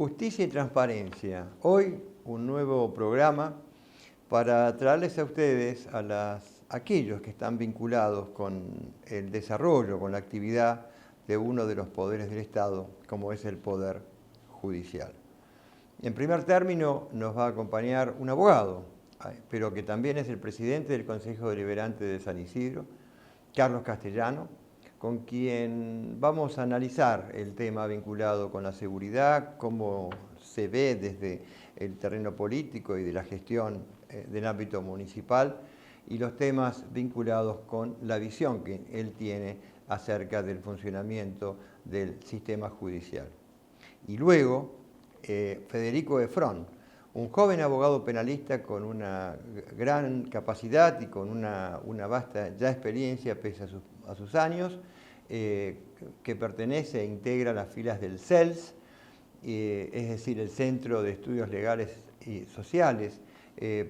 Justicia y transparencia. Hoy un nuevo programa para traerles a ustedes, aquellos que están vinculados con el desarrollo, con la actividad de uno de los poderes del Estado, como es el Poder Judicial. En primer término nos va a acompañar un abogado, pero que también es el presidente del Consejo Deliberante de San Isidro, Carlos Castellano, con quien vamos a analizar el tema vinculado con la seguridad, cómo se ve desde el terreno político y de la gestión del ámbito municipal, y los temas vinculados con la visión que él tiene acerca del funcionamiento del sistema judicial. Y luego, Federico Efrón, un joven abogado penalista con una gran capacidad y con una vasta ya experiencia pese a sus años, que pertenece e integra las filas del CELS, es decir, el Centro de Estudios Legales y Sociales,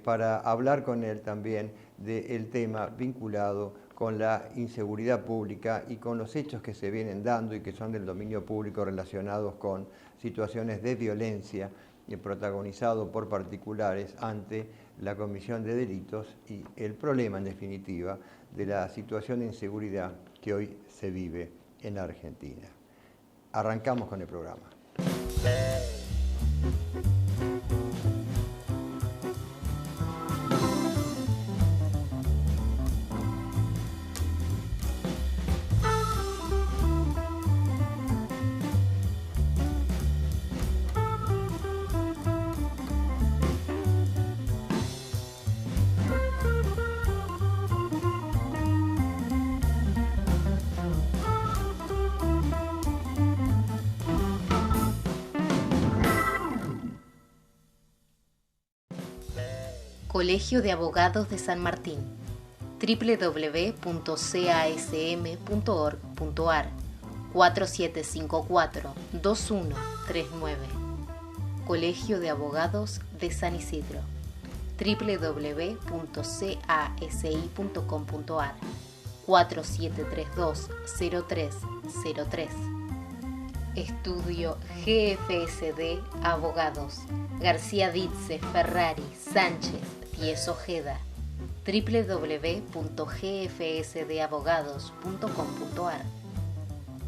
para hablar con él también del tema vinculado con la inseguridad pública y con los hechos que se vienen dando y que son del dominio público relacionados con situaciones de violencia protagonizado por particulares ante la comisión de delitos y el problema, en definitiva, de la situación de inseguridad que hoy se vive en la Argentina. Arrancamos con el programa. Colegio de Abogados de San Martín, www.casm.org.ar 4754-2139. Colegio de Abogados de San Isidro, www.casi.com.ar 4732-0303. Estudio GFSD Abogados, García Ditze, Ferrari, Sánchez, Diez Ojeda, www.gfsdabogados.com.ar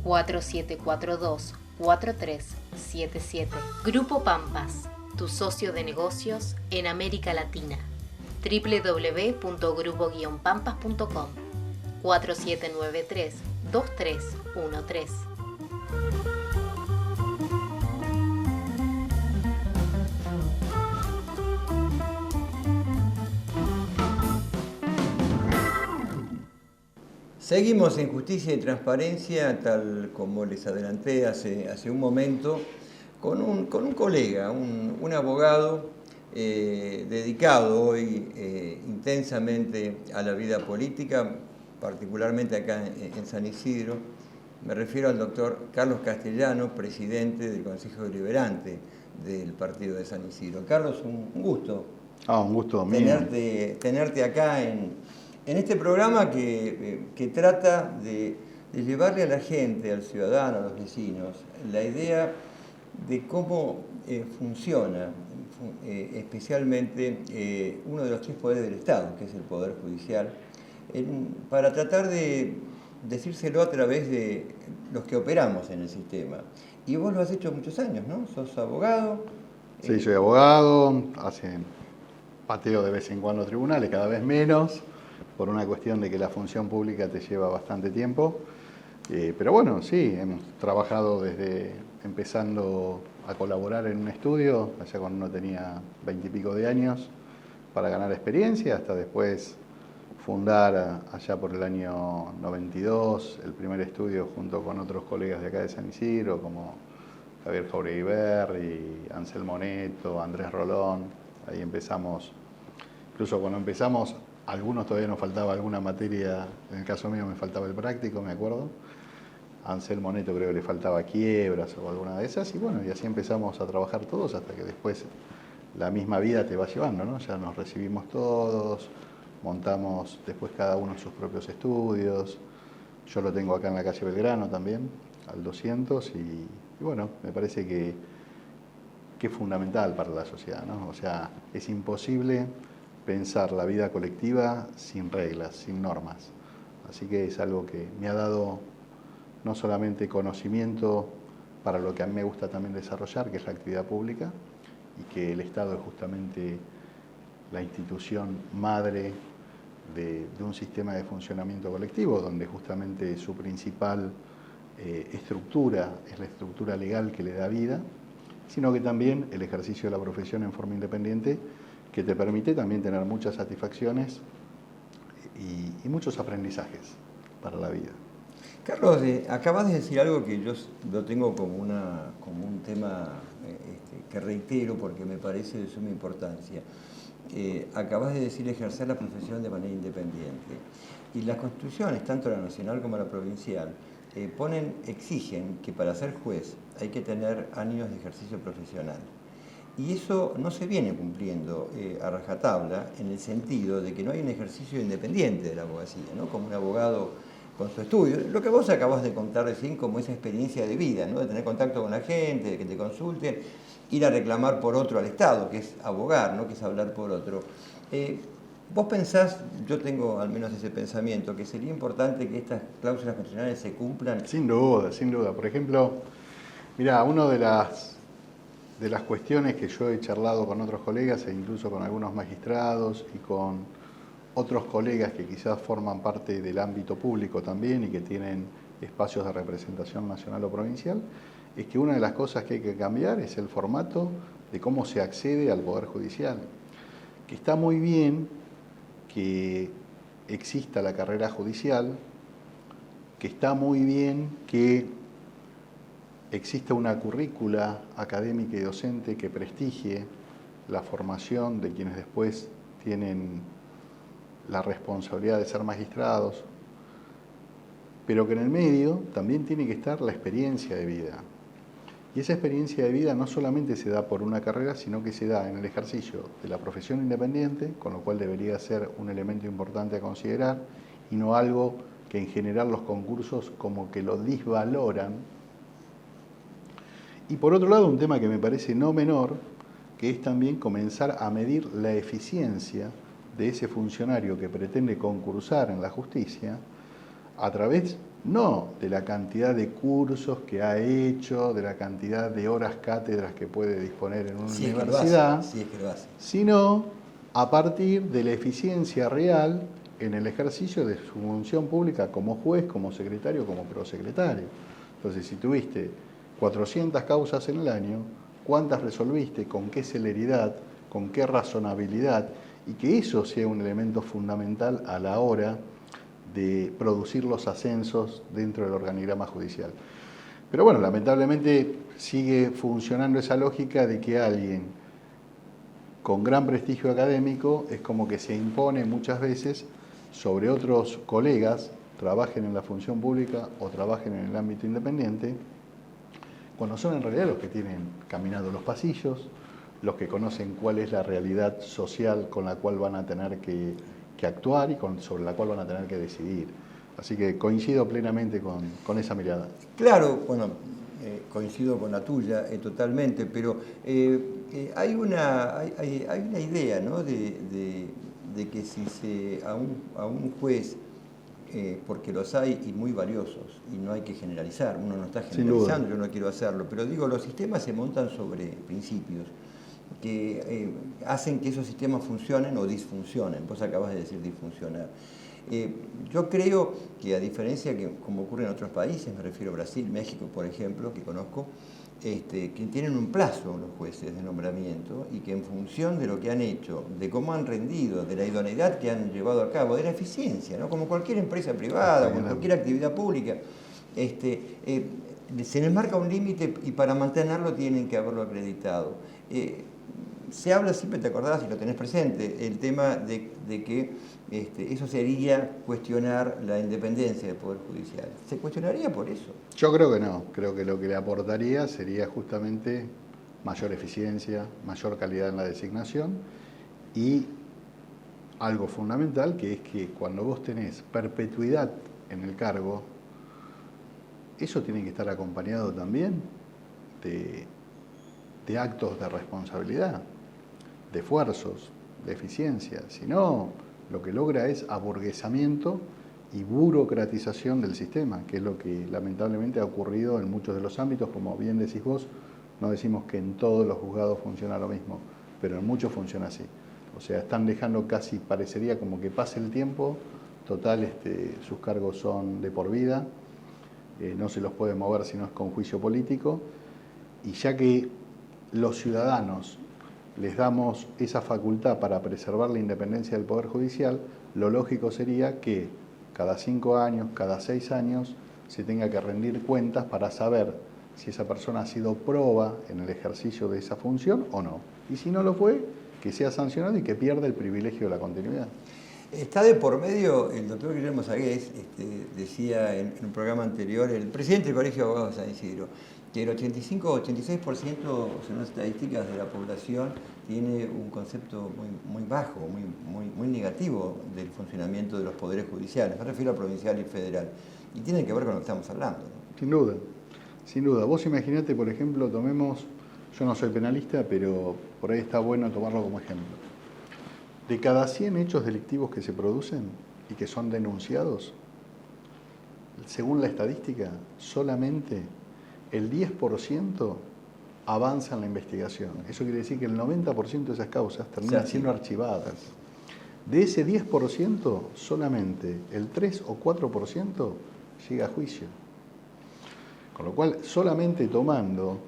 4742-4377. Grupo Pampas, tu socio de negocios en América Latina, www.grupo-pampas.com 4793-2313. Seguimos en Justicia y Transparencia, tal como les adelanté hace un momento, con un colega, un abogado dedicado hoy intensamente a la vida política, particularmente acá en San Isidro. Me refiero al doctor Carlos Castellano, presidente del Consejo Deliberante del Partido de San Isidro. Carlos, un gusto. Un gusto mío. Tenerte acá en este programa que trata de llevarle a la gente, al ciudadano, a los vecinos, la idea de cómo funciona especialmente uno de los tres poderes del Estado, que es el Poder Judicial, para tratar de decírselo a través de los que operamos en el sistema. Y vos lo has hecho muchos años, ¿no? ¿Sos abogado? Sí, soy abogado, pateo de vez en cuando tribunales, cada vez menos, por una cuestión de que la función pública te lleva bastante tiempo. Pero bueno, sí, hemos trabajado desde empezando a colaborar en un estudio, allá cuando uno tenía 20 y pico de años, para ganar experiencia, hasta después fundar allá por el año 92 el primer estudio junto con otros colegas de acá de San Isidro, como Javier Jauregui, Anselmo Neto, Andrés Rolón. Ahí empezamos, incluso cuando empezamos, algunos todavía nos faltaba alguna materia, en el caso mío me faltaba el práctico, me acuerdo. A Anselmo Neto creo que le faltaba quiebras o alguna de esas, y bueno, y así empezamos a trabajar todos hasta que después la misma vida te va llevando, ¿no? Ya nos recibimos todos, montamos después cada uno sus propios estudios. Yo lo tengo acá en la calle Belgrano también, al 200, y bueno, me parece que que es fundamental para la sociedad, ¿no? O sea, es imposible pensar la vida colectiva sin reglas, sin normas. Así que es algo que me ha dado no solamente conocimiento para lo que a mí me gusta también desarrollar, que es la actividad pública, y que el Estado es justamente la institución madre de un sistema de funcionamiento colectivo, donde justamente su principal estructura es la estructura legal que le da vida, sino que también el ejercicio de la profesión en forma independiente, que te permite también tener muchas satisfacciones y muchos aprendizajes para la vida. Carlos, acabas de decir algo que yo lo tengo como un tema que reitero porque me parece de suma importancia. Acabas de decir ejercer la profesión de manera independiente. Y las constituciones, tanto la nacional como la provincial, exigen que para ser juez hay que tener años de ejercicio profesional. Y eso no se viene cumpliendo a rajatabla en el sentido de que no hay un ejercicio independiente de la abogacía, ¿no? Como un abogado con su estudio. Lo que vos acabas de contar recién como esa experiencia de vida, ¿no? De tener contacto con la gente, de que te consulten, ir a reclamar por otro al Estado, que es abogar, ¿no? Que es hablar por otro. ¿Vos pensás, yo tengo al menos ese pensamiento, que sería importante que estas cláusulas constitucionales se cumplan? Sin duda, sin duda. Por ejemplo, mira, una de las cuestiones que yo he charlado con otros colegas e incluso con algunos magistrados y con otros colegas que quizás forman parte del ámbito público también y que tienen espacios de representación nacional o provincial, es que una de las cosas que hay que cambiar es el formato de cómo se accede al Poder Judicial. Que está muy bien que exista la carrera judicial, que está muy bien que exista una currícula académica y docente que prestigie la formación de quienes después tienen la responsabilidad de ser magistrados, pero que en el medio también tiene que estar la experiencia de vida. Y esa experiencia de vida no solamente se da por una carrera, sino que se da en el ejercicio de la profesión independiente, con lo cual debería ser un elemento importante a considerar, y no algo que en general los concursos como que lo disvaloran. Y por otro lado, un tema que me parece no menor, que es también comenzar a medir la eficiencia de ese funcionario que pretende concursar en la justicia a través no de la cantidad de cursos que ha hecho, de la cantidad de horas cátedras que puede disponer en una universidad, sino a partir de la eficiencia real en el ejercicio de su función pública como juez, como secretario, como prosecretario. Entonces, si tuviste 400 causas en el año, ¿cuántas resolviste? ¿Con qué celeridad? ¿Con qué razonabilidad? Y que eso sea un elemento fundamental a la hora de producir los ascensos dentro del organigrama judicial. Pero bueno, lamentablemente sigue funcionando esa lógica de que alguien con gran prestigio académico es como que se impone muchas veces sobre otros colegas, trabajen en la función pública o trabajen en el ámbito independiente, cuando son en realidad los que tienen caminado los pasillos, los que conocen cuál es la realidad social con la cual van a tener que actuar y sobre la cual van a tener que decidir. Así que coincido plenamente con esa mirada. Claro, bueno, coincido con la tuya totalmente, pero hay una idea, ¿no? de que si a un juez, porque los hay y muy valiosos, y no hay que generalizar, uno no está generalizando, yo no quiero hacerlo, pero digo, los sistemas se montan sobre principios que hacen que esos sistemas funcionen o disfuncionen. Vos acabas de decir disfuncionar. Yo creo que a diferencia que como ocurre en otros países, me refiero a Brasil, México, por ejemplo, que conozco, que tienen un plazo los jueces de nombramiento y que en función de lo que han hecho, de cómo han rendido, de la idoneidad que han llevado a cabo, de la eficiencia, ¿no? Como cualquier empresa privada, como cualquier actividad pública, se les marca un límite y para mantenerlo tienen que haberlo acreditado. Se habla siempre, te acordás y lo tenés presente, el tema de que eso sería cuestionar la independencia del Poder Judicial. ¿Se cuestionaría por eso? Yo creo que no. Creo que lo que le aportaría sería justamente mayor eficiencia, mayor calidad en la designación y algo fundamental, que es que cuando vos tenés perpetuidad en el cargo, eso tiene que estar acompañado también de de actos de responsabilidad, de esfuerzos, de eficiencia, sino lo que logra es aburguesamiento y burocratización del sistema, que es lo que lamentablemente ha ocurrido en muchos de los ámbitos. Como bien decís vos, no decimos que en todos los juzgados funciona lo mismo, pero en muchos funciona así. O sea, están dejando casi, parecería como que pase el tiempo, total, sus cargos son de por vida, no se los puede mover si no es con juicio político, y ya que los ciudadanos les damos esa facultad para preservar la independencia del Poder Judicial, lo lógico sería que cada 5 años, cada 6 años, se tenga que rendir cuentas para saber si esa persona ha sido proba en el ejercicio de esa función o no. Y si no lo fue, que sea sancionado y que pierda el privilegio de la continuidad. Está de por medio, el doctor Guillermo Sagués decía en un programa anterior, el presidente del Colegio de Abogados de San Isidro, que el 85-86%, según las estadísticas de la población, tiene un concepto muy bajo, muy negativo del funcionamiento de los poderes judiciales. Me refiero a provincial y federal. Y tiene que ver con lo que estamos hablando, ¿no? Sin duda, sin duda. Vos imaginate, por ejemplo, tomemos, yo no soy penalista, pero por ahí está bueno tomarlo como ejemplo. De cada 100 hechos delictivos que se producen y que son denunciados, según la estadística, solamente el 10% avanza en la investigación. Eso quiere decir que el 90% de esas causas terminan siendo archivadas. De ese 10%, solamente el 3 o 4% llega a juicio. Con lo cual, solamente tomando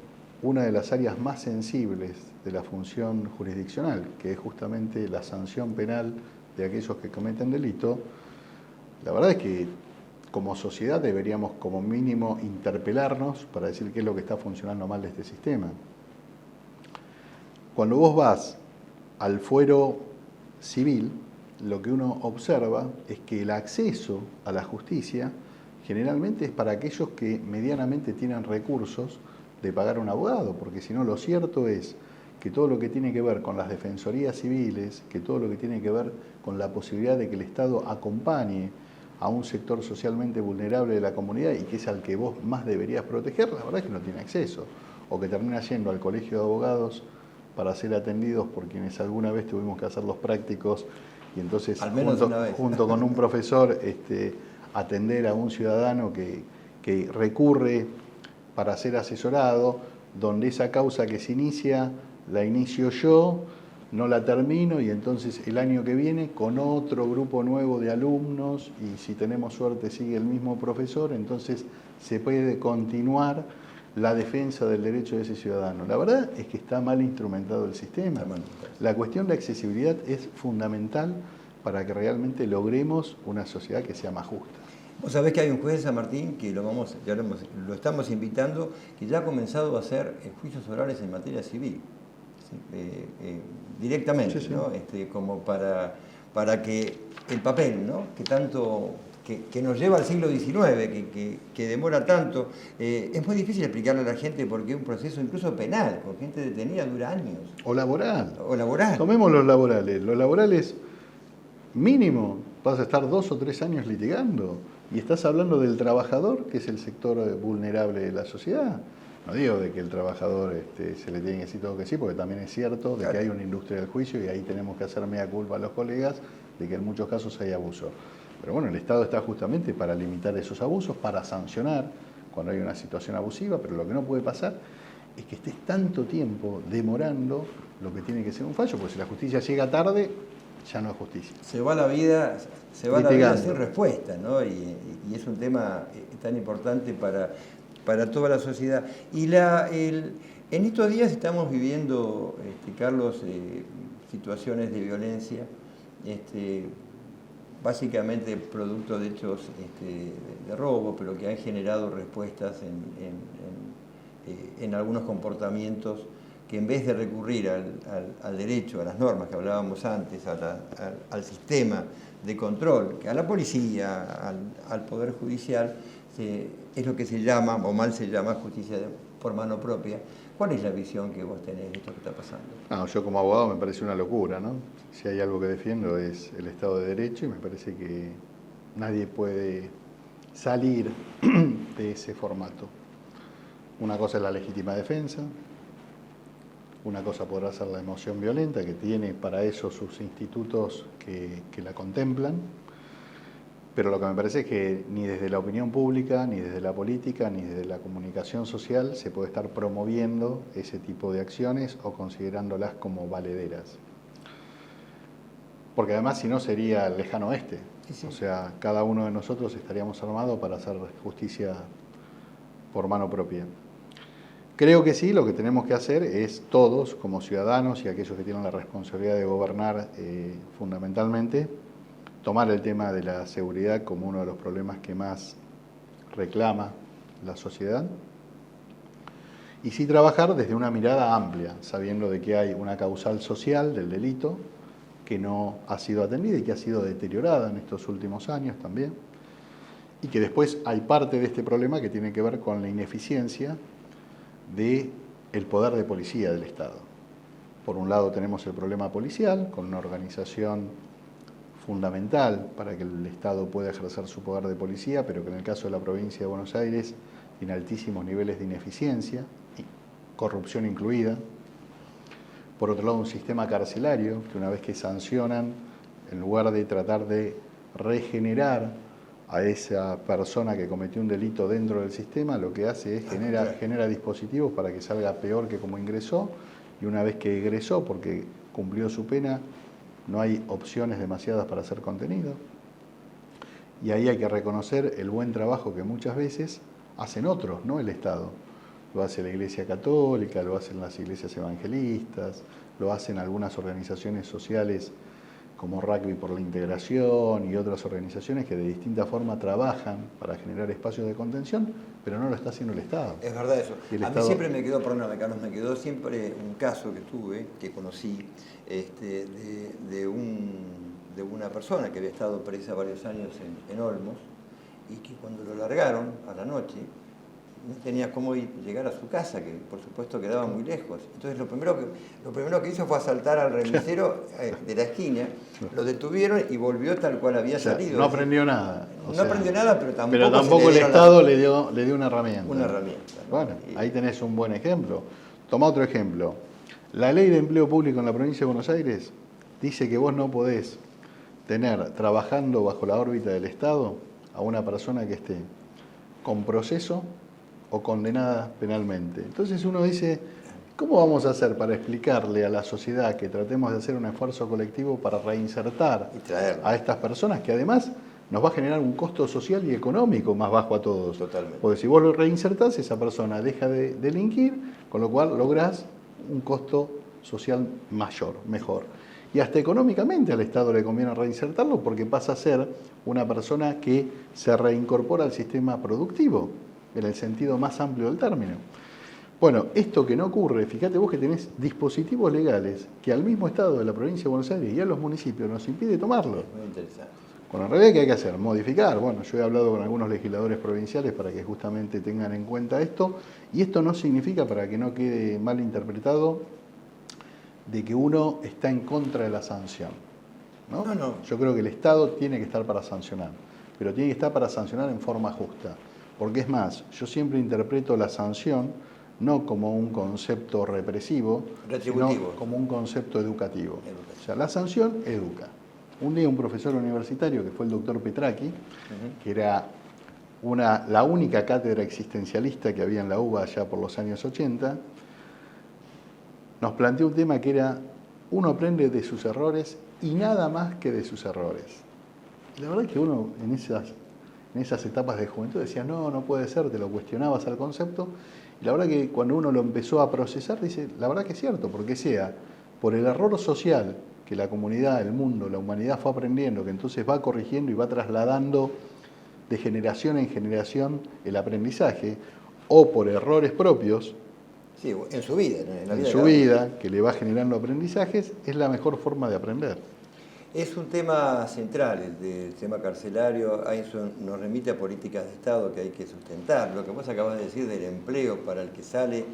una de las áreas más sensibles de la función jurisdiccional, que es justamente la sanción penal de aquellos que cometen delito, la verdad es que como sociedad deberíamos como mínimo interpelarnos para decir qué es lo que está funcionando mal de este sistema. Cuando vos vas al fuero civil, lo que uno observa es que el acceso a la justicia generalmente es para aquellos que medianamente tienen recursos de pagar a un abogado, porque si no, lo cierto es que todo lo que tiene que ver con las defensorías civiles, que todo lo que tiene que ver con la posibilidad de que el Estado acompañe a un sector socialmente vulnerable de la comunidad y que es al que vos más deberías proteger, la verdad es que no tiene acceso, o que termina yendo al colegio de abogados para ser atendidos por quienes alguna vez tuvimos que hacer los prácticos y entonces junto con un profesor atender a un ciudadano que recurre para ser asesorado, donde esa causa que se inicia la inicio yo, no la termino y entonces el año que viene con otro grupo nuevo de alumnos y si tenemos suerte sigue el mismo profesor, entonces se puede continuar la defensa del derecho de ese ciudadano. La verdad es que está mal instrumentado el sistema. La cuestión de accesibilidad es fundamental para que realmente logremos una sociedad que sea más justa. Vos sabés que hay un juez de San Martín que lo estamos invitando, que ya ha comenzado a hacer juicios orales en materia civil. Directamente, sí, sí. ¿No? Como para que el papel, ¿no? Que tanto que nos lleva al siglo XIX, que demora tanto, es muy difícil explicarle a la gente porque un proceso incluso penal, con gente detenida, dura años. O laboral. O laboral. Tomemos los laborales. Los laborales, mínimo, vas a estar 2 o 3 años litigando. Y estás hablando del trabajador, que es el sector vulnerable de la sociedad. No digo de que el trabajador se le tiene que decir todo que sí, porque también es cierto de que hay una industria del juicio y ahí tenemos que hacer mea culpa a los colegas de que en muchos casos hay abuso. Pero bueno, el Estado está justamente para limitar esos abusos, para sancionar cuando hay una situación abusiva, pero lo que no puede pasar es que estés tanto tiempo demorando lo que tiene que ser un fallo, porque si la justicia llega tarde, ya no es justicia. Se va la vida sin respuesta, ¿no? Y es un tema tan importante para toda la sociedad. Y en estos días estamos viviendo, Carlos, situaciones de violencia, básicamente producto de hechos de robo, pero que han generado respuestas en algunos comportamientos que en vez de recurrir al derecho, a las normas que hablábamos antes, al sistema de control, a la policía, al Poder Judicial, es lo que se llama, o mal se llama, justicia por mano propia. ¿Cuál es la visión que vos tenés de esto que está pasando? No, yo como abogado me parece una locura, ¿no? Si hay algo que defiendo es el Estado de Derecho y me parece que nadie puede salir de ese formato. Una cosa es la legítima defensa, Una cosa podrá ser la emoción violenta, que tiene para eso sus institutos que la contemplan, pero lo que me parece es que ni desde la opinión pública, ni desde la política, ni desde la comunicación social se puede estar promoviendo ese tipo de acciones o considerándolas como valederas. Porque además si no sería el lejano oeste. Sí. O sea, cada uno de nosotros estaríamos armados para hacer justicia por mano propia. Creo que sí, lo que tenemos que hacer es todos, como ciudadanos y aquellos que tienen la responsabilidad de gobernar fundamentalmente, tomar el tema de la seguridad como uno de los problemas que más reclama la sociedad y sí trabajar desde una mirada amplia, sabiendo de que hay una causal social del delito que no ha sido atendida y que ha sido deteriorada en estos últimos años también, y que después hay parte de este problema que tiene que ver con la ineficiencia del poder de policía del Estado. Por un lado tenemos el problema policial, con una organización fundamental para que el Estado pueda ejercer su poder de policía, pero que en el caso de la provincia de Buenos Aires tiene altísimos niveles de ineficiencia, y corrupción incluida. Por otro lado, un sistema carcelario que una vez que sancionan, en lugar de tratar de regenerar a esa persona que cometió un delito dentro del sistema, lo que hace es genera dispositivos para que salga peor que como ingresó, y una vez que egresó, porque cumplió su pena, no hay opciones demasiadas para hacer contenido. Y ahí hay que reconocer el buen trabajo que muchas veces hacen otros, no el Estado. Lo hace la Iglesia Católica, lo hacen las iglesias evangelistas, lo hacen algunas organizaciones sociales como Rugby por la Integración y otras organizaciones que de distinta forma trabajan para generar espacios de contención, pero no lo está haciendo el Estado. Es verdad eso. A mí siempre me quedó, perdóname Carlos, me quedó siempre un caso que tuve, que conocí, de una persona que había estado presa varios años en Olmos y que cuando lo largaron a la noche, no tenía cómo llegar a su casa, que por supuesto quedaba muy lejos. Entonces lo primero que hizo fue asaltar al remisero de la esquina, lo detuvieron y volvió tal cual había salido. No aprendió nada. No aprendió nada, pero tampoco el Estado le dio una herramienta. Una herramienta, ¿no? Bueno, ahí tenés un buen ejemplo. Toma otro ejemplo. La ley de empleo público en la provincia de Buenos Aires dice que vos no podés tener trabajando bajo la órbita del Estado a una persona que esté con proceso o condenada penalmente. Entonces uno dice, ¿cómo vamos a hacer para explicarle a la sociedad que tratemos de hacer un esfuerzo colectivo para reinsertar a estas personas, que además nos va a generar un costo social y económico más bajo a todos? Totalmente. Porque si vos lo reinsertás, esa persona deja de delinquir, con lo cual lográs un costo social mayor, mejor. Y hasta económicamente al Estado le conviene reinsertarlo porque pasa a ser una persona que se reincorpora al sistema productivo, en el sentido más amplio del término. Bueno, esto que no ocurre, fíjate vos que tenés dispositivos legales que al mismo Estado de la provincia de Buenos Aires y a los municipios nos impide tomarlo. Es muy interesante. Bueno, en realidad, ¿qué hay que hacer? Modificar. Bueno, yo he hablado con algunos legisladores provinciales para que justamente tengan en cuenta esto, y esto no significa, para que no quede mal interpretado, de que uno está en contra de la sanción, ¿no? No. Yo creo que el Estado tiene que estar para sancionar, pero tiene que estar para sancionar en forma justa. Porque es más, yo siempre interpreto la sanción no como un concepto represivo, sino como un concepto educativo. O sea, la sanción educa. Un día un profesor universitario, que fue el doctor Petraki, que era la única cátedra existencialista que había en la UBA allá por los años 80, nos planteó un tema que era: uno aprende de sus errores y nada más que de sus errores. Y la verdad es que uno en esas etapas de juventud decía, no puede ser, te lo cuestionabas al concepto, y la verdad que cuando uno lo empezó a procesar, dice, la verdad que es cierto, porque sea por el error social que la comunidad, el mundo, la humanidad fue aprendiendo, que entonces va corrigiendo y va trasladando de generación en generación el aprendizaje, o por errores propios, sí, en su vida, en su vida, que le va generando aprendizajes, es la mejor forma de aprender. Es un tema central el del tema carcelario, a eso nos remite a políticas de Estado que hay que sustentar. Lo que vos acabas de decir del empleo para el que sale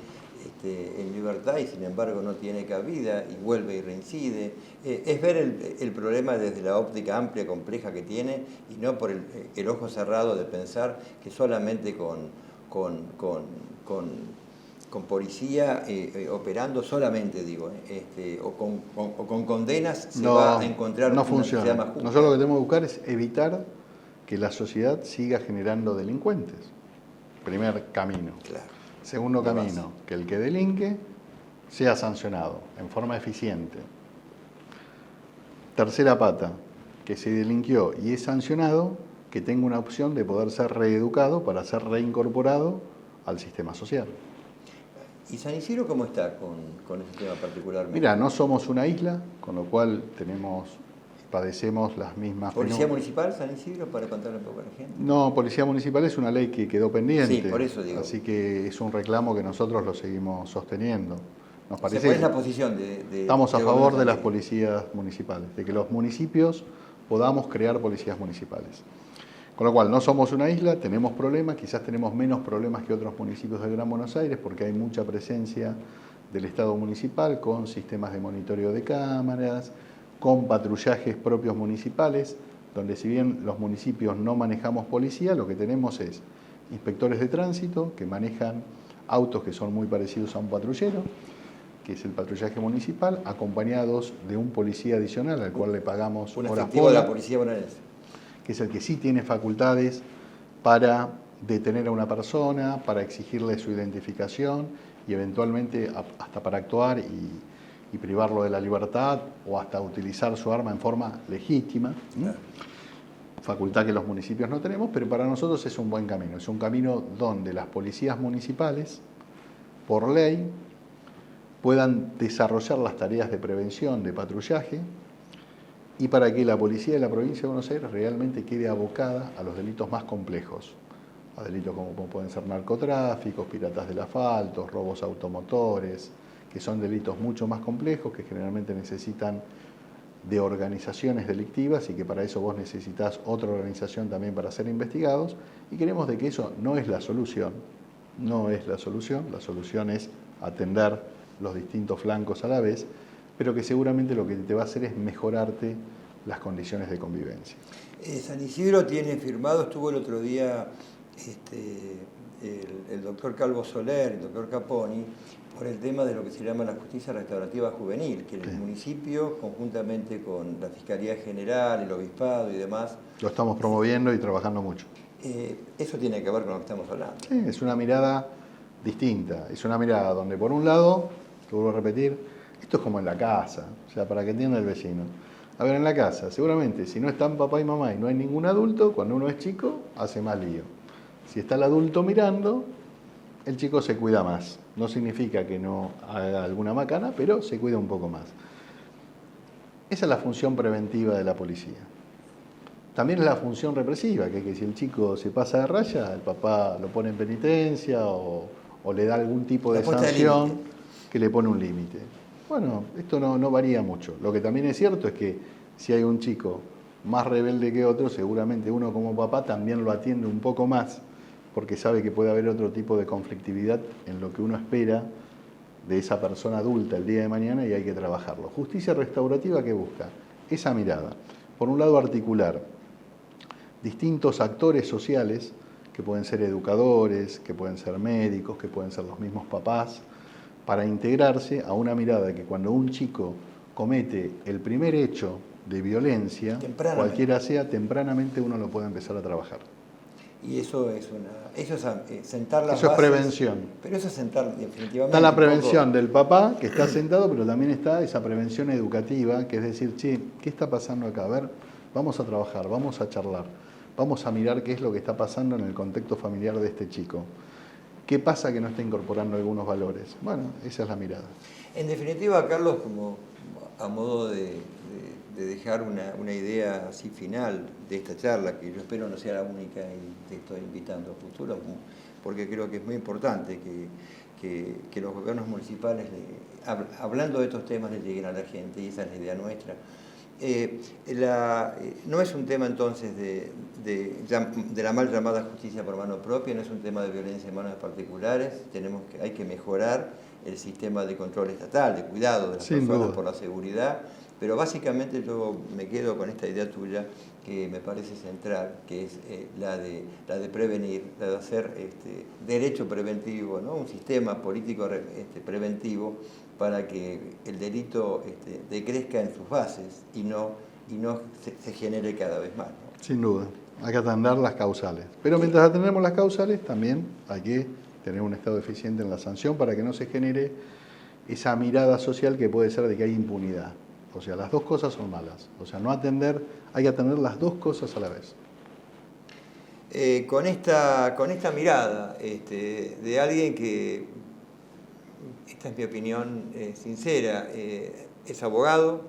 en libertad y sin embargo no tiene cabida y vuelve y reincide, es ver el problema desde la óptica amplia, compleja que tiene, y no por el ojo cerrado de pensar que solamente con con policía operando solamente, digo, o con condenas se va a encontrar no una funciona. sociedad más justa. Nosotros lo que tenemos que buscar es evitar que la sociedad siga generando delincuentes. Primer camino. Claro. Segundo La camino, base. que el que delinque sea sancionado en forma eficiente. Tercera pata, que se delinquió y es sancionado, que tenga una opción de poder ser reeducado para ser reincorporado al sistema social. ¿Y San Isidro cómo está con ese tema particularmente? Mira, no somos una isla, con lo cual padecemos las mismas... ¿Policía municipal San Isidro, para contarle un poco a la gente? No, policía municipal es una ley que quedó pendiente. Sí, por eso digo. Así que es un reclamo que nosotros lo seguimos sosteniendo. Nos parece. ¿Cuál es la posición de estamos a de favor de las ley? policías municipales, de que los municipios podamos crear policías municipales. Con lo cual, no somos una isla, tenemos problemas, quizás tenemos menos problemas que otros municipios del Gran Buenos Aires, porque hay mucha presencia del Estado municipal con sistemas de monitoreo de cámaras, con patrullajes propios municipales, donde si bien los municipios no manejamos policía, lo que tenemos es inspectores de tránsito que manejan autos que son muy parecidos a un patrullero, que es el patrullaje municipal, acompañados de un policía adicional al cual le pagamos Un hora efectivo de por la policía bonaerense. que es el que sí tiene facultades para detener a una persona, para exigirle su identificación y eventualmente hasta para actuar y privarlo de la libertad o hasta utilizar su arma en forma legítima. Claro. Facultad que los municipios no tenemos, pero para nosotros es un buen camino. Es un camino donde las policías municipales, por ley, puedan desarrollar las tareas de prevención, de patrullaje, y para que la policía de la provincia de Buenos Aires realmente quede abocada a los delitos más complejos, a delitos como pueden ser narcotráficos, piratas del asfalto, robos automotores, que son delitos mucho más complejos, que generalmente necesitan de organizaciones delictivas y que para eso vos necesitas otra organización también para ser investigados, y creemos de que eso no es la solución, la solución es atender los distintos flancos a la vez, pero que seguramente lo que te va a hacer es mejorarte las condiciones de convivencia. San Isidro tiene firmado, estuvo el otro día el doctor Calvo Soler, el doctor Caponi, por el tema de lo que se llama la justicia restaurativa juvenil, que el municipio, conjuntamente con la Fiscalía General, el Obispado y demás... Lo estamos promoviendo y trabajando mucho. Eso tiene que ver con lo que estamos hablando. Sí, es una mirada distinta, es una mirada donde por un lado, te vuelvo a repetir, esto es como en la casa, o sea, para que entienda el vecino. A ver, en la casa, seguramente, si no están papá y mamá y no hay ningún adulto, cuando uno es chico, hace más lío. Si está el adulto mirando, el chico se cuida más. No significa que no haga alguna macana, pero se cuida un poco más. Esa es la función preventiva de la policía. También es la función represiva, que es que si el chico se pasa de raya, el papá lo pone en penitencia o le da algún tipo de sanción que le pone un límite. Bueno, esto no varía mucho. Lo que también es cierto es que si hay un chico más rebelde que otro, seguramente uno como papá también lo atiende un poco más, porque sabe que puede haber otro tipo de conflictividad en lo que uno espera de esa persona adulta el día de mañana y hay que trabajarlo. Justicia restaurativa, ¿qué busca? Esa mirada. Por un lado, articular distintos actores sociales, que pueden ser educadores, que pueden ser médicos, que pueden ser los mismos papás, para integrarse a una mirada de que cuando un chico comete el primer hecho de violencia, cualquiera sea, tempranamente uno lo puede empezar a trabajar. Y eso es sentar las bases. Eso es prevención. Pero eso es sentar definitivamente. Está la prevención del papá, que está sentado, pero también está esa prevención educativa, que es decir, che, ¿qué está pasando acá? A ver, vamos a trabajar, vamos a charlar, vamos a mirar qué es lo que está pasando en el contexto familiar de este chico. ¿Qué pasa que no está incorporando algunos valores? Bueno, esa es la mirada. En definitiva, Carlos, como a modo de dejar una idea así final de esta charla, que yo espero no sea la única y te estoy invitando a futuro, porque creo que es muy importante que los gobiernos municipales, hablando de estos temas, le lleguen a la gente, y esa es la idea nuestra. No es un tema entonces de la mal llamada justicia por mano propia, no es un tema de violencia en manos de particulares, hay que mejorar el sistema de control estatal, de cuidado de las personas por la seguridad, pero básicamente yo me quedo con esta idea tuya que me parece central, que es la de prevenir, la de hacer derecho preventivo, ¿no? Un sistema político preventivo para que el delito decrezca en sus bases y no se genere cada vez más, ¿no? Sin duda, hay que atender las causales. Pero mientras atendemos las causales, también hay que tener un Estado eficiente en la sanción para que no se genere esa mirada social que puede ser de que hay impunidad. O sea, las dos cosas son malas. O sea, hay que atender las dos cosas a la vez. Con esta mirada de alguien que, esta es mi opinión sincera, es abogado,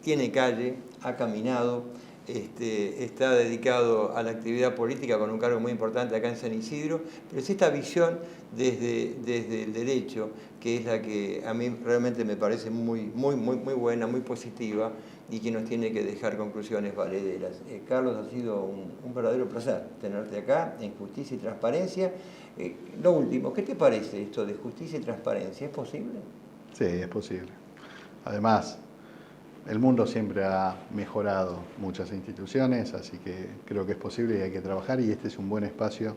tiene calle, ha caminado, está dedicado a la actividad política con un cargo muy importante acá en San Isidro, pero es esta visión desde el derecho, que es la que a mí realmente me parece muy buena, muy positiva y que nos tiene que dejar conclusiones valederas. Carlos, ha sido un verdadero placer tenerte acá en Justicia y Transparencia. Lo último, ¿qué te parece esto de justicia y transparencia? ¿Es posible? Sí, es posible. Además, el mundo siempre ha mejorado muchas instituciones, así que creo que es posible y hay que trabajar, y este es un buen espacio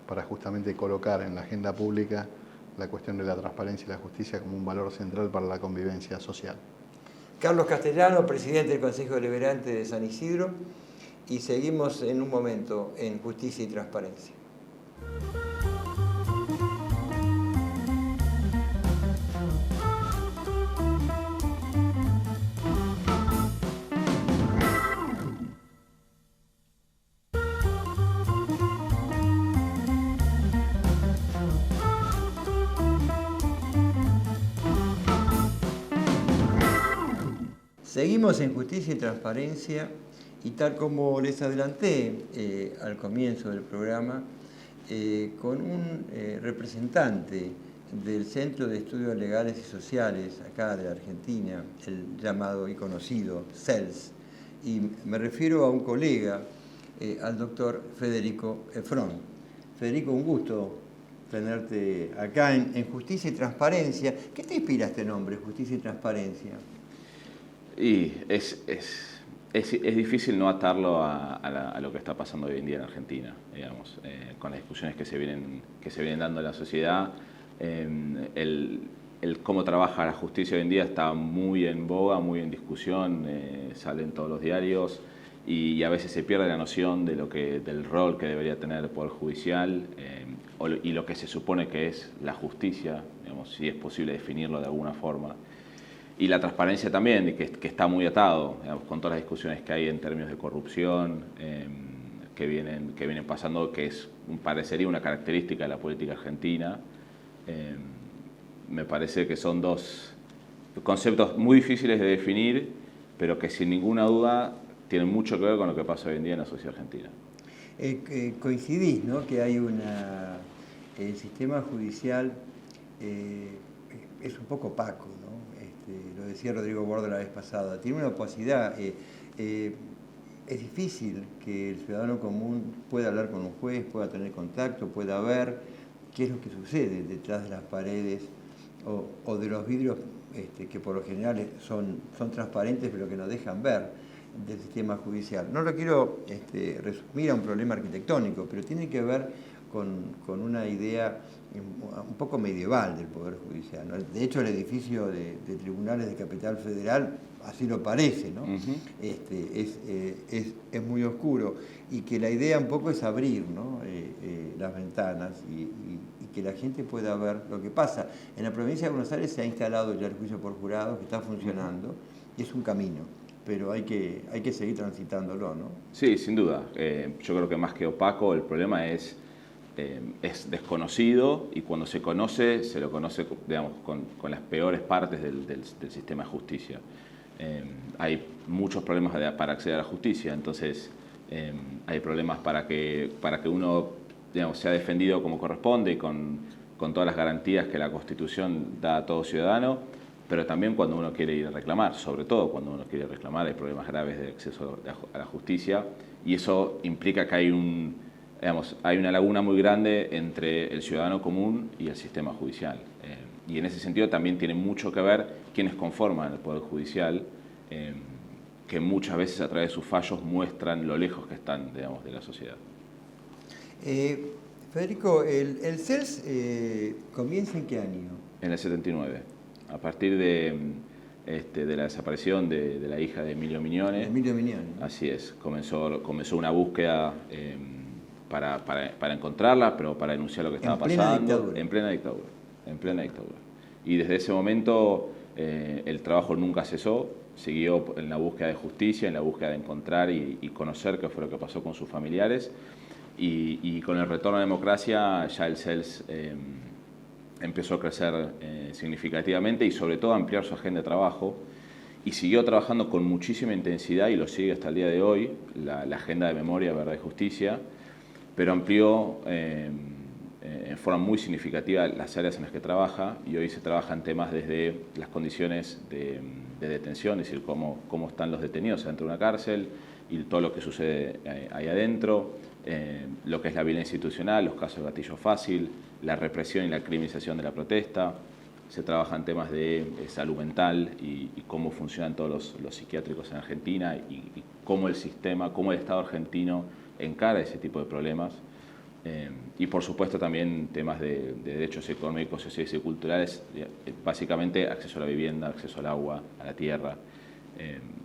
para justamente colocar en la agenda pública la cuestión de la transparencia y la justicia como un valor central para la convivencia social. Carlos Castellano, presidente del Consejo Deliberante de San Isidro, y seguimos en un momento en Justicia y Transparencia. Seguimos en Justicia y Transparencia y tal como les adelanté al comienzo del programa, con un representante del Centro de Estudios Legales y Sociales acá de la Argentina, el llamado y conocido CELS, y me refiero a un colega, al doctor Federico Efrón. Federico, un gusto tenerte acá en Justicia y Transparencia. ¿Qué te inspira este nombre, Justicia y Transparencia? Y es difícil no atarlo a lo que está pasando hoy en día en Argentina, digamos, con las discusiones que se vienen dando en la sociedad. El cómo trabaja la justicia hoy en día está muy en boga, muy en discusión, sale en todos los diarios y a veces se pierde la noción del rol que debería tener el Poder Judicial y lo que se supone que es la justicia, digamos, si es posible definirlo de alguna forma. Y la transparencia también, que está muy atado, digamos, con todas las discusiones que hay en términos de corrupción que vienen pasando, que parecería una característica de la política argentina. Me parece que son dos conceptos muy difíciles de definir, pero que sin ninguna duda tienen mucho que ver con lo que pasa hoy en día en la sociedad argentina. Coincidís, ¿no?, que hay el sistema judicial es un poco opaco, ¿no? Lo decía Rodrigo Bordo la vez pasada, tiene una opacidad. Es difícil que el ciudadano común pueda hablar con un juez, pueda tener contacto, pueda ver qué es lo que sucede detrás de las paredes o de los vidrios que por lo general son transparentes pero que no dejan ver del sistema judicial. No lo quiero resumir a un problema arquitectónico, pero tiene que ver con una idea un poco medieval del Poder Judicial, ¿no? De hecho, el edificio de tribunales de Capital Federal así lo parece, ¿no? Uh-huh. Es muy oscuro y que la idea un poco es abrir, ¿no?, las ventanas y que la gente pueda ver lo que pasa. En la provincia de Buenos Aires se ha instalado ya el juicio por jurado, que está funcionando, y es un camino, pero hay que seguir transitándolo, ¿no? Sí, sin duda. Yo creo que más que opaco, el problema es desconocido, y cuando se conoce, se lo conoce, digamos, con las peores partes del sistema de justicia. Hay muchos problemas para acceder a la justicia, entonces hay problemas para que uno, digamos, sea defendido como corresponde y con todas las garantías que la Constitución da a todo ciudadano, pero también cuando uno quiere ir a reclamar, sobre todo cuando uno quiere reclamar, hay problemas graves de acceso a la justicia, y eso implica que hay una laguna muy grande entre el ciudadano común y el sistema judicial. Y en ese sentido también tiene mucho que ver quienes conforman el Poder Judicial, que muchas veces a través de sus fallos muestran lo lejos que están, digamos, de la sociedad. Federico, ¿el CELS comienza en qué año? En el 79, a partir de la desaparición de la hija de Emilio Mignone. Emilio Mignone. Así es, comenzó una búsqueda para encontrarla, pero para denunciar lo que estaba pasando. En plena dictadura. Y desde ese momento el trabajo nunca cesó, siguió en la búsqueda de justicia, en la búsqueda de encontrar y conocer qué fue lo que pasó con sus familiares. Y con el retorno a la democracia ya el CELS empezó a crecer significativamente y sobre todo a ampliar su agenda de trabajo, y siguió trabajando con muchísima intensidad, y lo sigue hasta el día de hoy, la agenda de memoria, verdad y justicia, pero amplió en forma muy significativa las áreas en las que trabaja, y hoy se trabaja en temas desde las condiciones de detención, es decir, cómo están los detenidos dentro de una cárcel y todo lo que sucede ahí adentro, lo que es la violencia institucional, los casos de gatillo fácil, la represión y la criminalización de la protesta. Se trabaja en temas de salud mental y cómo funcionan todos los psiquiátricos en Argentina y cómo el sistema, cómo el Estado argentino encara ese tipo de problemas. Y por supuesto también temas de derechos económicos, sociales y culturales, básicamente acceso a la vivienda, acceso al agua, a la tierra.